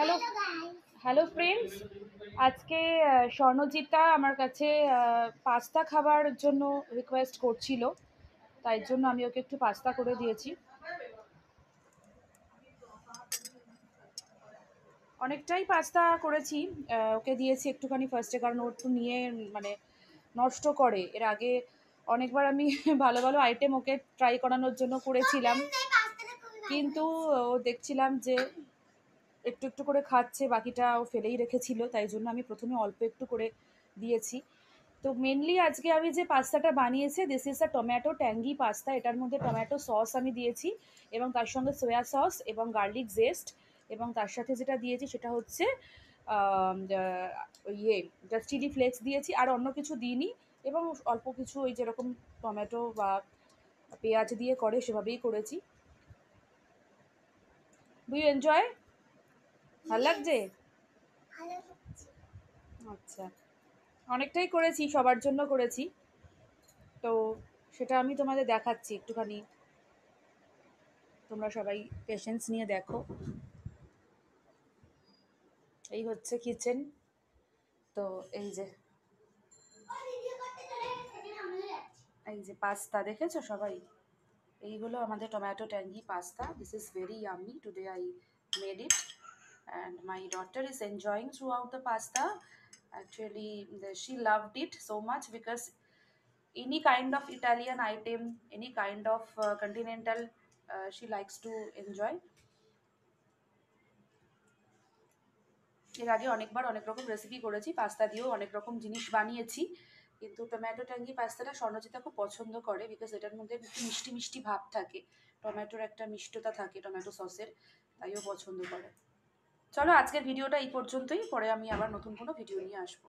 Hello hello friends, আজকে স্বর্ণজিতা আমার কাছে পাস্তা খাবার জন্য রিকোয়েস্ট করছিল, তাই জন্য আমি ওকে একটু পাস্তা করে দিয়েছি। অনেকটাই পাস্তা করেছি, ওকে দিয়েছি একটুখানি ফার্স্টে, কারণ ও একটু নিয়ে মানে নষ্ট করে। এর আগে অনেকবার আমি ভালো ভালো আইটেম ওকে ট্রাই করানোর জন্য করেছিলাম, কিন্তু ও দেখছিলাম যে একটু একটু করে খাচ্ছে, বাকিটা ও ফেলেই রেখেছিল, তাই জন্য আমি প্রথমে অল্প একটু করে দিয়েছি। তো মেনলি আজকে আমি যে পাস্তাটা বানিয়েছি, this is a tomato tangy pasta. এটার মধ্যে টমেটো সস আমি দিয়েছি, এবং তার সঙ্গে সয়া সস এবং গার্লিক জেস্ট, এবং তার সাথে যেটা দিয়েছি সেটা হচ্ছে ইয়ে জাস্ট চিলি ফ্লেক্স দিয়েছি, আর অন্য কিছু দিইনি। এবং অল্প কিছু ওই যেরকম টমেটো বা পেঁয়াজ দিয়ে করে সেভাবেই করেছি। Do you enjoy? ভাল লাগছে? আচ্ছা, অনেকটাই করেছি, সবার জন্য করেছি। তো সেটা আমি তোমাদের দেখাচ্ছি একটুখানি, তোমরা সবাই পেশেন্স নিয়ে দেখো। এই হচ্ছে কিচেন। তো এই যে পাস্তা দেখেছো সবাই, এই হলো আমাদের tomato tangy pasta. This is very yummy, today I made it and my daughter is enjoying throughout the pasta. Actually, she loved it so much because any kind of Italian item, any kind of continental, she likes to enjoy. এর আগে অনেকবার অনেক রকম recipe করেছি, pasta দিয়েও অনেক রকম জিনিস বানিয়েছি, কিন্তু টমেটো ট্যাঙ্গি পাস্তাটা স্বর্ণজিতা খুব পছন্দ করে, বিকজ এটার মধ্যে একটু মিষ্টি মিষ্টি ভাব থাকে, টমেটোর একটা মিষ্টতা থাকে টমেটো সসের, তাইও পছন্দ করে। চলো আজকের ভিডিওটা এই পর্যন্তই, পরে আমি আবার নতুন কোনো ভিডিও নিয়ে আসবো।